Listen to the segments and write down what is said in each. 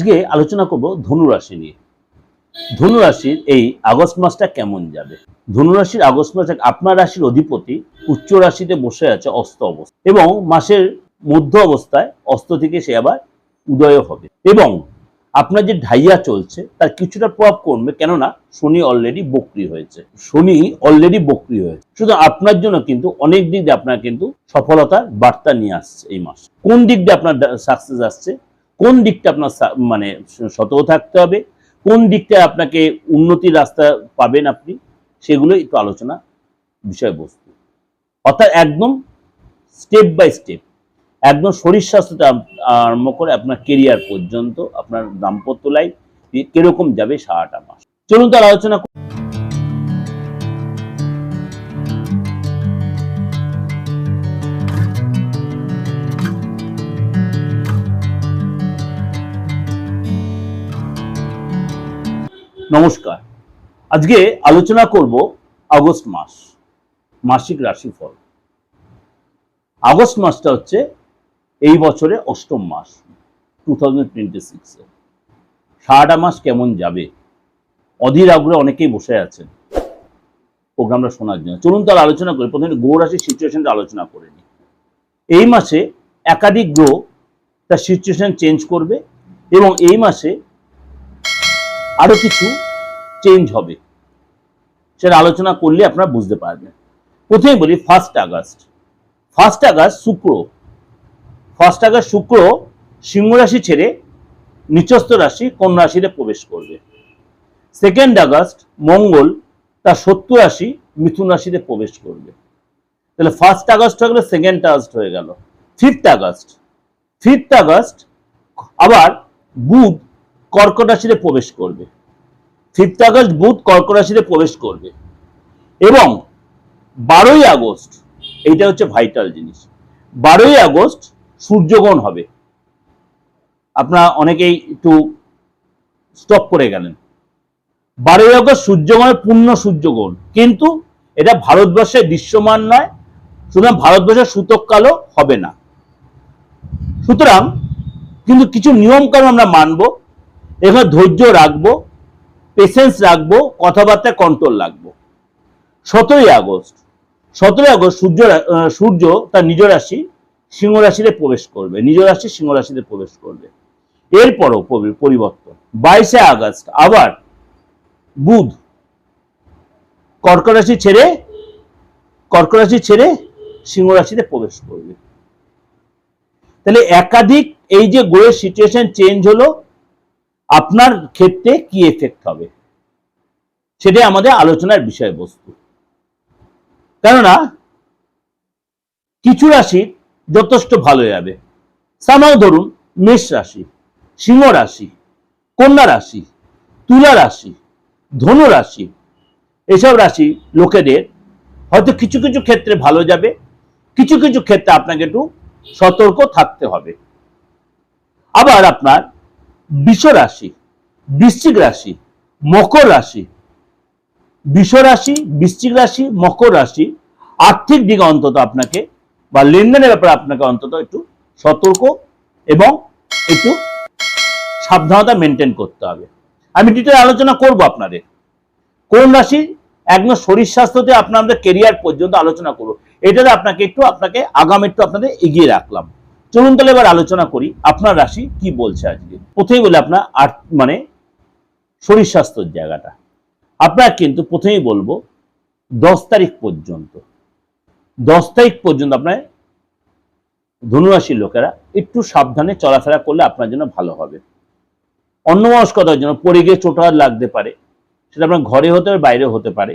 আজকে আলোচনা করব ধনুরাশি নিয়ে। ধনুরাশির এই আগস্ট মাসটা কেমন যাবে। ধনুরাশির আগস্ট মাসে আপনার রাশির অধিপতি উচ্চ রাশিতে বসে আছে অস্ত অবস্থা, এবং মাসের মধ্য অবস্থায় অস্ত থেকে সে আবার উদয় হবে, এবং আপনার যে ঢাইয়া চলছে তার কিছুটা প্রভাব কমবে, কেননা শনি অলরেডি বক্রি হয়েছে। শুধু আপনার জন্য কিন্তু অনেক দিক দিয়ে আপনার কিন্তু সফলতার বার্তা নিয়ে আসছে এই মাস। কোন দিক দিয়ে আপনার সাকসেস আসছে, কোন দিকটা আপনার মানে সতর্ক থাকতে হবে, কোন দিকটা আপনাকে উন্নতির রাস্তা পাবেন আপনি, সেগুলো একটু আলোচনা বিষয়বস্তু। অর্থাৎ একদম স্টেপ বাই স্টেপ, একদম শরীর স্বাস্থ্য আরম্ভ করে আপনার কেরিয়ার পর্যন্ত, আপনার দাম্পত্য লাইফ কিরকম যাবে সারাটা মাস। চলুন তার আলোচনা। নমস্কার, আজকে আলোচনা করব আগস্ট মাস মাসিক রাশিফল। আগস্ট মাসটা হচ্ছে এই বছরে অষ্টম মাস 2026। সারাটা মাস কেমন যাবে অধীর আগ্রহে অনেকেই বসে আছেন প্রোগ্রামটা শোনার জন্য। চলুন তার আলোচনা করি। প্রথমে গ্রহ রাশির সিচুয়েশনটা আলোচনা করে নিই। এই মাসে একাধিক গ্রহ তার সিচুয়েশন চেঞ্জ করবে, এবং এই মাসে আরো কিছু চেঞ্জ হবে, সেটা আলোচনা করলে আপনারা বুঝতে পারবেন। প্রথমে বলি ফার্স্ট আগস্ট শুক্র সিংহ রাশি ছেড়ে নিচস্থ রাশি কন্যা রাশিতে প্রবেশ করবে। সেকেন্ড আগস্ট মঙ্গল তার শত্রু রাশি মিথুন রাশিতে প্রবেশ করবে। তাহলে ফার্স্ট আগস্ট হয়ে গেল, সেকেন্ড আগস্ট হয়ে গেল। ফিফথ আগস্ট আবার বুধ কর্কট রাশিতে প্রবেশ করবে। এবং 12ই আগস্ট, এইটা হচ্ছে ভাইটাল জিনিস, 12ই আগস্ট সূর্যগ্রহণ হবে। আপনারা অনেকেই একটু স্টপ করে গেলেন। 12ই আগস্ট সূর্যগ্রহণের পূর্ণ সূর্যগ্রহণ, কিন্তু এটা ভারতবর্ষে দৃশ্যমান নয়, সুতরাং ভারতবর্ষের সূতক কালও হবে না। সুতরাং কিন্তু কিছু নিয়ম কানুন আমরা মানবো, এখানে ধৈর্য রাখবো, পেশেন্স রাখবো, কথাবার্তায় কন্ট্রোল রাখবো। 17ই আগস্ট সূর্য তার নিজ রাশি সিংহ রাশিতে প্রবেশ করবে। এরপরও পরিবর্তন। 22শে আগস্ট আবার বুধ কর্কট রাশি ছেড়ে সিংহ রাশিতে প্রবেশ করবে। তাহলে একাধিক এই যে গ্রহের সিচুয়েশন চেঞ্জ হলো, আপনার ক্ষেত্রে কি এফেক্ট হবে সেটাই আমাদের আলোচনার বিষয়বস্তু। কেননা কিছু রাশি যথেষ্ট ভালো যাবে। সামাও ধরুন মেষ রাশি, সিংহ রাশি, কন্যা রাশি, তুলা রাশি, ধনু রাশি, এসব রাশি লোকেদের হয়তো কিছু কিছু ক্ষেত্রে ভালো যাবে, কিছু কিছু ক্ষেত্রে আপনাকে একটু সতর্ক থাকতে হবে। আবার আপনার বৃষ রাশি, বৃশ্চিক রাশি, মকর রাশি, বৃশ্চিক রাশি, মকর রাশি, আর্থিক দিকে অন্তত আপনাকে বা লেনদেনের ব্যাপারে আপনাকে অন্তত একটু সতর্ক এবং একটু সাবধানতা মেনটেন করতে হবে। আমি ডিটেল আলোচনা করব আপনাদের কোন রাশি একদম শরীর স্বাস্থ্যতে আপনাদের কেরিয়ার পর্যন্ত আলোচনা করব। এটাতে আপনাকে আগামী একটু আপনাদের এগিয়ে রাখলাম। চলুন তাহলে এবার আলোচনা করি আপনার রাশি কি বলছে আজকে। প্রথমেই বলে আপনার মানে শরীর স্বাস্থ্যের জায়গাটা আপনার কিন্তু প্রথমেই বলবো 10 তারিখ পর্যন্ত আপনার ধনুরাশির লোকেরা একটু সাবধানে চলাফেরা করলে আপনার জন্য ভালো হবে। অন্যমনস্কতার জন্য পড়ে গিয়ে চোট লাগতে পারে, সেটা আপনার ঘরে হতে পারে, বাইরে হতে পারে।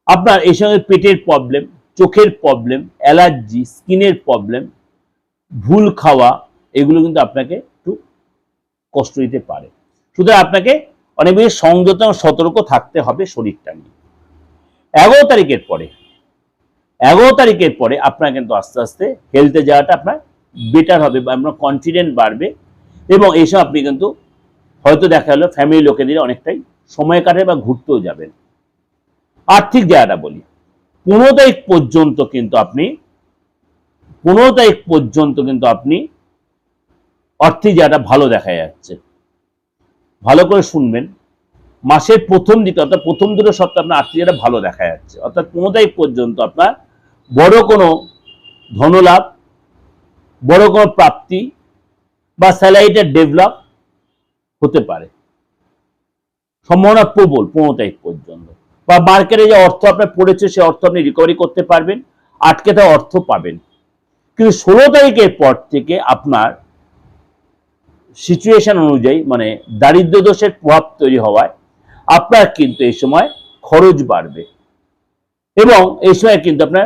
আপনার এই সঙ্গে পেটের প্রবলেম, চোখের প্রবলেম, অ্যালার্জি, স্কিনের প্রবলেম, ভুল খাওয়া, এগুলো কিন্তু আপনাকে একটু কষ্ট দিতে পারে। সুতরাং আপনাকে অনেক বেশি সংযত এবং সতর্ক থাকতে হবে শরীরটা নিয়ে। 11 তারিখের পরে আপনার কিন্তু আস্তে আস্তে হেলথে যাওয়াটা আপনার বেটার হবে, বা আপনার কনফিডেন্ট বাড়বে, এবং এইসব আপনি কিন্তু হয়তো দেখা গেল ফ্যামিলি লোকেদের অনেকটাই সময় কাটে বা ঘুরতেও যাবেন। আর্থিক জায়গাটা বলি, 15 তারিখ পর্যন্ত কিন্তু আপনি আর্থিক জায়গাটা ভালো দেখা যাচ্ছে। ভালো করে শুনবেন, মাসের প্রথম দিকে অর্থাৎ প্রথম দুটো সপ্তাহ আপনার আর্থিক জায়গাটা ভালো দেখা যাচ্ছে, অর্থাৎ 15 তারিখ পর্যন্ত আপনার বড় কোনো ধনলাভ, বড় কোনো প্রাপ্তি বা স্যালারিটা ডেভেলপ হতে পারে, সম্ভাবনা প্রবল 15 তারিখ পর্যন্ত। বা মার্কেটে যে অর্থ আপনার পড়েছে সেই অর্থ আপনি রিকভারি করতে পারবেন, আটকে থাকা অর্থ পাবেন। কিন্তু 16 তারিখের পর থেকে আপনার সিচুয়েশন অনুযায়ী মানে দারিদ্র দোষের প্রভাব তৈরি হওয়ায় আপনার কিন্তু এই সময় খরচ বাড়বে, এবং এই সময় কিন্তু আপনার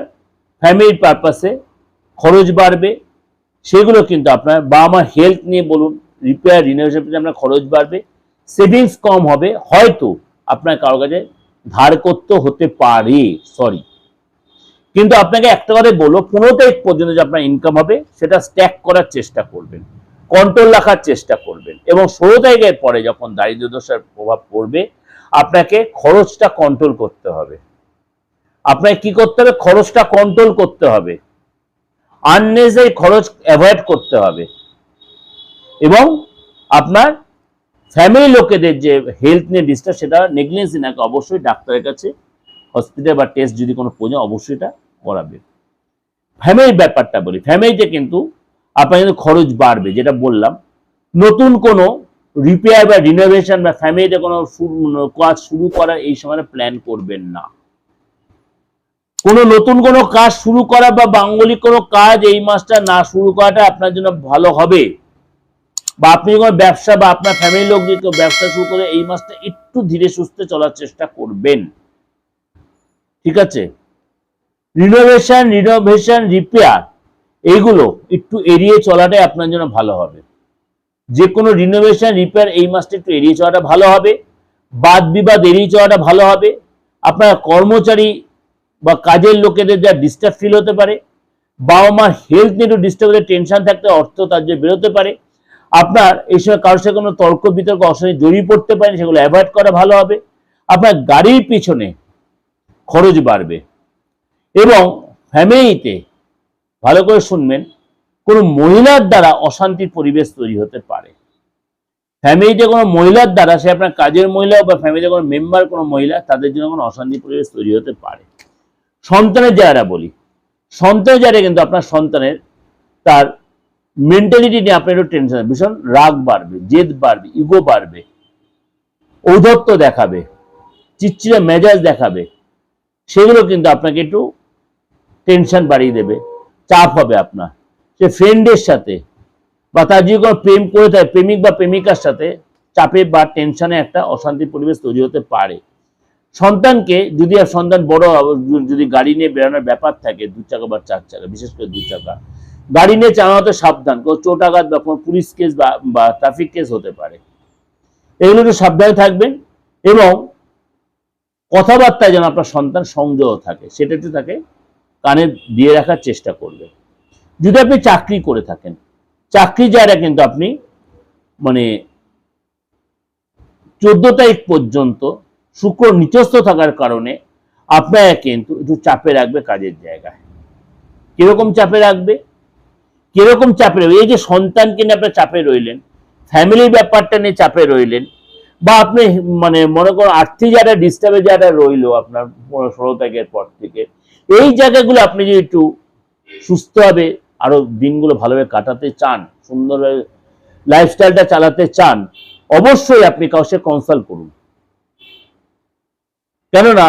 ফ্যামিলির পারপাসে খরচ বাড়বে। সেগুলো কিন্তু আপনার বা আমার হেলথ নিয়ে বলুন, রিপেয়ার রিনোভেশন আপনার খরচ বাড়বে, সেভিংস কম হবে, হয়তো আপনার কারো কাছে ধার করতে হতে পারে, সরি। কিন্তু আপনাকে একটা কথা বলবো, 15 তারিখ পর্যন্ত যে আপনার ইনকাম হবে সেটা স্ট্যাক করার চেষ্টা করবেন, কন্ট্রোল রাখার চেষ্টা করবেন, এবং 16 তারিখের পরে যখন দারিদ্র দশার প্রভাব পড়বে আপনাকে খরচটা কন্ট্রোল করতে হবে। আপনাকে কি করতে হবে? খরচটা কন্ট্রোল করতে হবে, আননেসেসারি খরচ অ্যাভয়েড করতে হবে, এবং আপনার ফ্যামিলি লোকেদের যে হেলথ নিয়ে ডিস্টার্ব সেটা নেগলিজেন্সি না, অবশ্যই ডাক্তারের কাছে হসপিটাল বা টেস্ট যদি কোনো প্রয়োজন অবশ্যই এটা করাবে। ফ্যামিলির ব্যাপারটা বলি, ফ্যামিলিতে কিন্তু আপনার কিন্তু খরচ বাড়বে, যেটা বললাম। নতুন কোনো রিপেয়ার বা রিনোভেশন বা ফ্যামিলিতে কোনো কাজ শুরু করার এই সময় প্ল্যান করবেন না। কোনো নতুন কোনো কাজ শুরু করা বা বাঙ্গলিক কোনো কাজ এই মাসটা না শুরু করাটা আপনার জন্য ভালো হবে। বা আপনি কোনো ব্যবসা বা আপনার ফ্যামিলির লোক যদি কেউ ব্যবসা শুরু করে এই মাসটা একটু ধীরে সুস্থে চলার চেষ্টা করবেন, ঠিক আছে? রিনোভেশন রিপেয়ার এইগুলো একটু এড়িয়ে চলাটাই আপনার জন্য ভালো হবে। যে কোনো রিনোভেশন রিপেয়ার এই মাসটা একটু এড়িয়ে চলাটা ভালো হবে, বাদ বিবাদ এড়িয়ে চলাটা ভালো হবে। আপনার কর্মচারী বা কাজের লোকেদের যা ডিস্টার্ব ফিল হতে পারে, বাবা মার হেলথ নিয়ে একটু ডিস্টার্ব হলে টেনশন থাকতে অর্থ তার যে বেরোতে পারে, আপনার এই সময় কারোর সাথে কোনো তর্ক বিতর্ক অশান্তি জড়িয়ে পড়তে পারেন, সেগুলো অ্যাভয়েড করা ভালো হবে। আপনার গাড়ির পিছনে খরচ বাড়বে, এবং ফ্যামিলিতে ভালো করে শুনবেন, কোনো মহিলার দ্বারা অশান্তির পরিবেশ তৈরি হতে পারে। ফ্যামিলিতে কোনো মহিলার দ্বারা, সে আপনার কাজের মহিলা বা ফ্যামিলিতে কোনো মেম্বার কোনো মহিলা, তাদের জন্য কোনো অশান্তির পরিবেশ তৈরি হতে পারে। সন্তানের জায়গাটা বলি, সন্তানের জায়গাটা কিন্তু আপনার সন্তানের তার মেন্টালিটি নিয়ে আপনার একটু টেনশন, ভীষণ রাগ বাড়বে, জেদ বাড়বে, ইগো বাড়বে, ঔদ্ধত্য দেখাবে, চিড়চিড়ে মেজাজ দেখাবে, সেগুলো কিন্তু আপনাকে একটু টেনশন বাড়িয়ে দেবে, চাপ হবে আপনার। সে ফ্রেন্ডের সাথে বা তার যদি কোনো প্রেম করে থাকে প্রেমিক বা প্রেমিকার সাথে চাপে বা টেনশনে একটা অশান্তির পরিবেশ তৈরি হতে পারে। সন্তানকে যদি আর সন্তান বড় যদি গাড়ি নিয়ে বেরোনোর ব্যাপার থাকে, 2 চাকা বা 4 চাকা, বিশেষ করে 2 চাকা গাড়ি নিয়ে চালানোতে সাবধান, কোনো চোট আঘাত বা কোনো পুলিশ কেস বা ট্রাফিক কেস হতে পারে, এগুলো একটু সাবধানে থাকবেন। এবং কথাবার্তায় যেন আপনার সন্তান সংযত থাকে, সেটা একটু তাকে কানে দিয়ে রাখার চেষ্টা করবে। যদি আপনি চাকরি করে থাকেন, চাকরি জায়গা কিন্তু আপনি মানে 14 তারিখ পর্যন্ত শুক্র নিচস্থ থাকার কারণে আপনারা কিন্তু একটু চাপে রাখবে কাজের জায়গায়। কিরকম চাপে রাখবে? কিরকম চাপে রাখবে? এই যে সন্তানকে নিয়ে আপনার চাপে রইলেন, ফ্যামিলির ব্যাপারটা নিয়ে চাপে রইলেন, বা আপনি মানে মনে করুন আর্থিক জায়গাটা ডিস্টার্বের জায়গাটা রইলো আপনার 16 তারিখের পর থেকে, এই জায়গাগুলো আপনি যদি একটু সুস্থভাবে আরো দিনগুলো ভালোভাবে কাটাতে চান, সুন্দরভাবে লাইফস্টাইলটা চালাতে চান, অবশ্যই আপনি কাউকে কনসাল্ট করুন। কেননা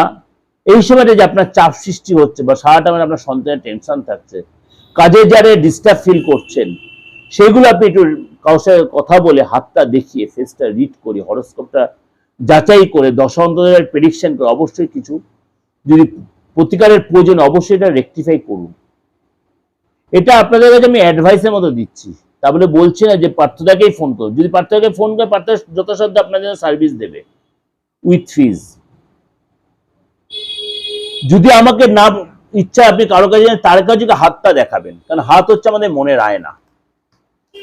এই সময়টা যে আপনার চাপ সৃষ্টি হচ্ছে বা সারাটা মানে আপনার সন্তানের টেনশন থাকছে, কাজে যারা ডিস্টার্ব ফিল করছেন, সেগুলো আপনি একটু কারোর সাথে কথা বলে, হাতটা দেখিয়ে, ফেসটা রিড করে, হরোস্কোপটা যাচাই করে, দশান্তরের প্রেডিকশন করে অবশ্যই কিছু যদি প্রতিকারের প্রয়োজন অবশ্যই এটা রেকটিফাই করুন। এটা আপনাদের কাছে আমি অ্যাডভাইসের মতো দিচ্ছি, তা বলে বলছি না যে পার্থদাকেই ফোন করুন। যদি পার্থদাকে ফোন করে, পার্থ যথাসাধ্য আপনাদের সার্ভিস দেবে উইথ ফিজ। যদি আমাকে না ইচ্ছা আপনি কারো কাছে তার কাছে হাতটা দেখাবেন, কারণ হাত হচ্ছে আমাদের মনের আয়না,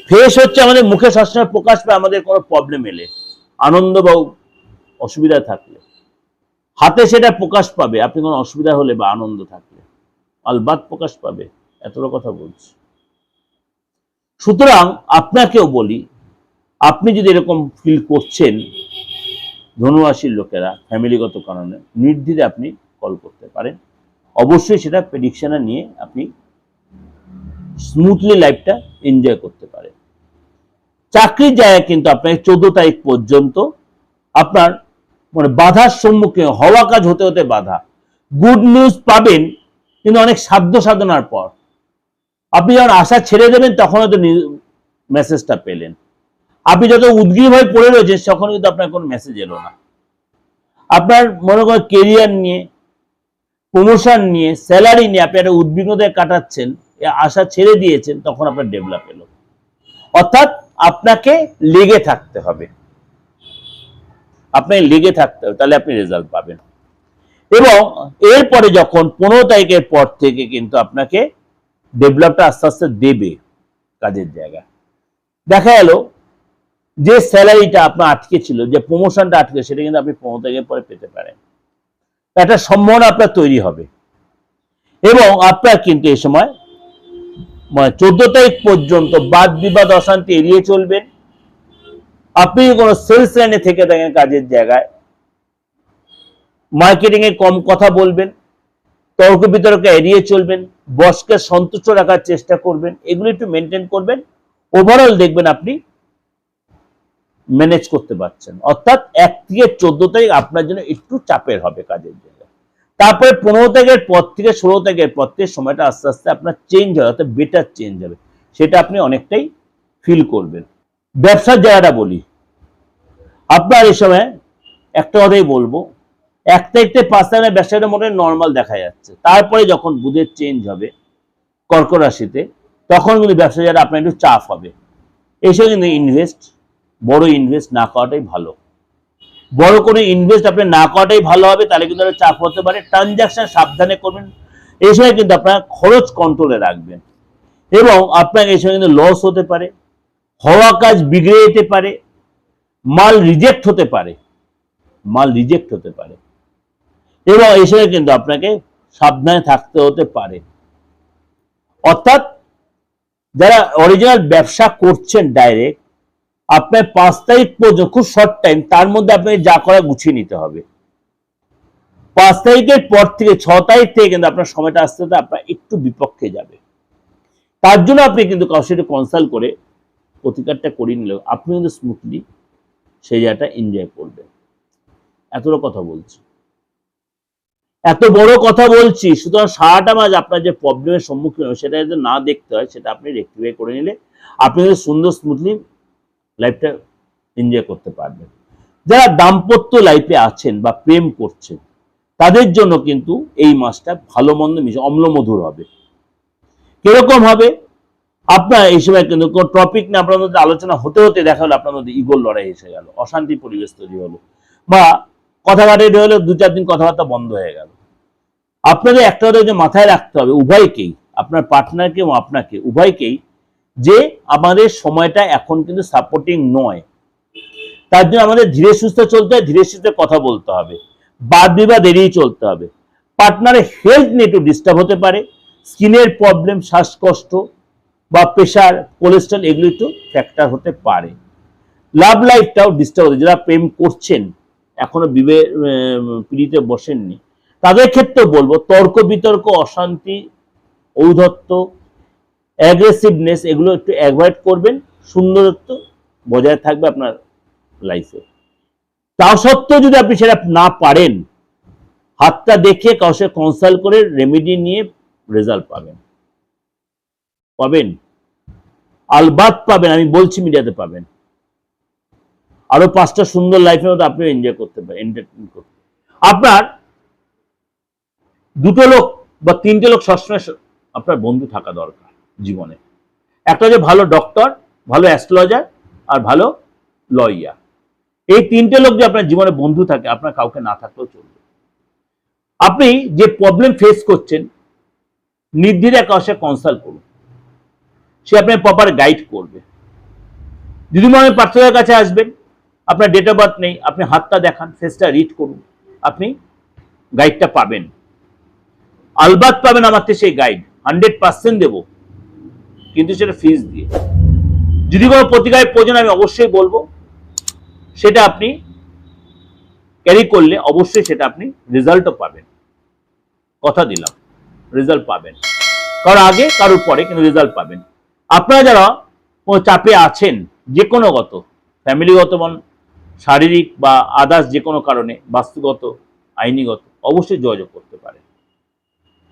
ফেস হচ্ছে আমাদের মুখে সবসময় প্রকাশ পায় আমাদের কোনো প্রবলেম এলে, আনন্দ বা অসুবিধা থাকলে হাতে সেটা প্রকাশ পাবে। আপনি কোনো অসুবিধা হলে বা আনন্দ থাকলে আলবাত প্রকাশ পাবে, এতটা কথা বলছি। সুতরাং আপনাকেও বলি, আপনি যদি এরকম ফিল করছেন ধনুরাশির লোকেরা ফ্যামিলিগত কারণে নির্দ্বিধায় আপনি কল করতে পারেন। অবশ্যই সেটা প্রেডিকশনে নিয়ে আপনি স্মুথলি লাইফটা এনজয় করতে পারেন। চাকরির জায়গায় কিন্তু আপনার 14 তারিখ পর্যন্ত আপনার মানে বাধার সম্মুখীন হওয়া কাজ হতে হতে বাধা। গুড নিউজ পাবেন, কিন্তু অনেক সাধ্য সাধনার পর। আপনি যখন আশা ছেড়ে দেবেন তখন হয়তো মেসেজটা পেলেন। আপনি যত উদ্গ্রীব হয়ে পড়ে রয়েছেন তখন কিন্তু আপনার কোনো মেসেজ এলো না। আপনার মনে করেন কেরিয়ার নিয়ে, প্রমোশন নিয়ে, স্যালারি নিয়ে আপনি একটা উদ্বিগ্নতায় কাটাচ্ছেন, আশা ছেড়ে দিয়েছেন, তখন আপনার ডেভেলপ এলো। অর্থাৎ আপনাকে লেগে থাকতে হবে, আপনাকে লেগে থাকতে হবে, তাহলে আপনি রেজাল্ট পাবেন। এবং এরপরে যখন 15 তারিখের পর থেকে কিন্তু আপনাকে ডেভেলপটা আস্তে আস্তে দেবে কাজের জায়গা। দেখা গেল যে স্যালারিটা আপনার আটকে ছিল, যে প্রমোশনটা আটকে, সেটা কিন্তু আপনি 15 তারিখের পরে পেতে পারেন। একটা সম্ভাবনা আপনার তৈরি হবে। এবং আপনার কিন্তু এই সময় 14 তারিখ পর্যন্ত বাদ বিবাদ অশান্তি এড়িয়ে চলবেন। আপনি কোনো সেলস লাইনে থেকে থাকেন, কাজের জায়গায় মার্কেটিং এ কম কথা বলবেন, তর্ক বিতর্ক এড়িয়ে চলবেন, বসকে সন্তুষ্ট রাখার চেষ্টা করবেন, এগুলো একটু মেনটেন করবেন। ওভারঅল দেখবেন আপনি ম্যানেজ করতে পারছেন। অর্থাৎ 1 থেকে 14 তারিখ আপনার জন্য একটু চাপের হবে কাজের জায়গায়। তারপরে 15 তারিখের পর থেকে 16 তারিখের পর থেকে সময়টা আস্তে আস্তে আপনার চেঞ্জ হবে, অর্থাৎ বেটার চেঞ্জ হবে, সেটা আপনি অনেকটাই ফিল করবেন। ব্যবসার জায়গাটা বলি, আপনার এই সময় একটা কথাই বলবো, 1 তারিখ থেকে 5 তারিখের ব্যবসাটা মোটামুটি নর্মাল দেখা যাচ্ছে। তারপরে যখন বুধের চেঞ্জ হবে কর্কট রাশিতে, তখন কিন্তু ব্যবসা জায়গাটা আপনার একটু চাপ হবে। এই সময় কিন্তু বড় ইনভেস্ট না করাটাই ভালো। বড় করে ইনভেস্ট আপনি না করাটাই ভালো হবে, তাহলে কিন্তু চাপ হতে পারে। ট্রানজাকশন সাবধানে করবেন। এই সময় কিন্তু আপনার খরচ কন্ট্রোলে রাখবেন। এবং আপনার এই সময় কিন্তু লস হতে পারে, হওয়া কাজ বিগড়ে যেতে পারে, মাল রিজেক্ট হতে পারে, এবং এই সময় কিন্তু আপনাকে সাবধানে থাকতে হতে পারে। অর্থাৎ যারা অরিজিনাল ব্যবসা করছেন ডাইরেক্ট, আপনার 5 তারিখ পর্যন্ত খুব শর্ট টাইম, তার মধ্যে আপনাকে যা করা গুছিয়ে নিতে হবে। 5 তারিখের পর থেকে 6 তারিখ থেকে কিন্তু আপনার সময়টা আস্তে আস্তে আপনার একটু বিপক্ষে যাবে। তার জন্য আপনি কিন্তু কারোর সাথে কনসাল্ট করে প্রতিকারটা করিয়ে নিলেও আপনি কিন্তু স্মুথলি সেই জায়গাটা এনজয় করবেন। এতটা কথা বলছি, এত বড় কথা বলছি, সুতরাং সারাটা মাস আপনার যে প্রবলেমের সম্মুখীন হবে সেটা যদি না দেখতে হয়, সেটা আপনি রেক্টিফাই করে নিলে আপনি সুন্দর স্মুথলি লাইফটা এনজয় করতে পারবেন। যারা দাম্পত্য লাইফে আছেন বা প্রেম করছেন, তাদের জন্য কিন্তু এই মাসটা ভালো মন্দ মিশে অম্লমধুর হবে। কিরকম হবে? আপনার এই সময় কিন্তু কোন টপিক নিয়ে আপনার মধ্যে আলোচনা হতে হতে দেখা হলো আপনার মধ্যে ইগোর লড়াই এসে গেল, অশান্তি পরিবেশ তৈরি হলো, বা কথা কাটাকাটি হলো, 2-4 দিন কথাবার্তা বন্ধ হয়ে গেল। আপনাদের একটা কথা যে মাথায় রাখতে হবে, উভয়কেই, আপনার পার্টনারকে এবং আপনাকে, উভয়কেই, যে আমাদের সময়টা এখন কিন্তু সাপোর্টিং নয়। তার জন্য আমাদের ধীরে সুস্থে চলতে হয়, ধীরে সুস্থে কথা বলতে হবে, বাদ বিবাদ এড়িয়ে চলতে হবে। পার্টনারের হেলথ নিয়ে একটু ডিস্টার্ব হতে পারে, স্কিনের প্রবলেম, শ্বাসকষ্ট বা প্রেশার, কোলেস্ট্রল, এগুলো একটু ফ্যাক্টর হতে পারে। লাভ লাইফটাও ডিস্টার্ব হতে, যারা প্রেম করছেন এখনো পিড়িতে বসেননি, তাদের ক্ষেত্রে বলবো তর্ক বিতর্ক, অশান্তি, ঔদ্ধত্য, অ্যাগ্রেসিভনেস, এগুলো একটু অ্যাভয়েড করবেন। সুন্দরত্ব বজায় থাকবে আপনার লাইফে। তা সত্ত্বেও যদি আপনি সেটা না পারেন, হাতটা দেখে কারোর সাথে কনসাল্ট করে রেমেডি নিয়ে রেজাল্ট পাবেন, আলবাত পাবেন। আমি বলছি মিডিয়াতে পাবেন। আরো 5টা সুন্দর লাইফের মধ্যে আপনি এনজয় করতে পারেন, এন্টারটেইন করতে। আপনার 2টো লোক বা 3টে লোক সবসময় আপনার বন্ধু থাকা দরকার জীবনে। একটা যে ভালো ডক্টর, ভালো অ্যাস্ট্রোলজার, আর ভালো লয়ার। এই 3টে লোক যে আপনার জীবনে বন্ধু থাকে, আপনার কাউকে না থাকলেও চলবে। আপনি যে প্রবলেম ফেস করছেন, নির্দ্বিধায় কারোর সাথে কনসাল্ট করুন, সে আপনার প্রপার গাইড করবে। যদি মনে হয় পার্থক্যের কাছে আসবেন, আপনার ডেট অফ বার্থ নেই, আপনি হাতটা দেখান, ফেসটা রিড করুন, আপনি গাইডটা পাবেন। আলবাত পাবেন আমার থেকে সেই গাইড, 100% দেব, কিন্তু সেটা ফিস দিয়ে। যদি কোনো প্রতিকারের প্রয়োজন আমি অবশ্যই বলবো, সেটা আপনি ক্যারি করলে অবশ্যই সেটা আপনি রেজাল্টও পাবেন, কথা দিলাম রেজাল্ট পাবেন, কারোর আগে কারোর পরে কিন্তু রেজাল্ট পাবেন। আপনারা যারা কোনো চাপে আছেন, যে কোনো গত, ফ্যামিলিগত বন, শারীরিক বা আদার্স যে কোনো কারণে, বাস্তুগত, আইনিগত, অবশ্যই যোগাযোগ করতে পারেন।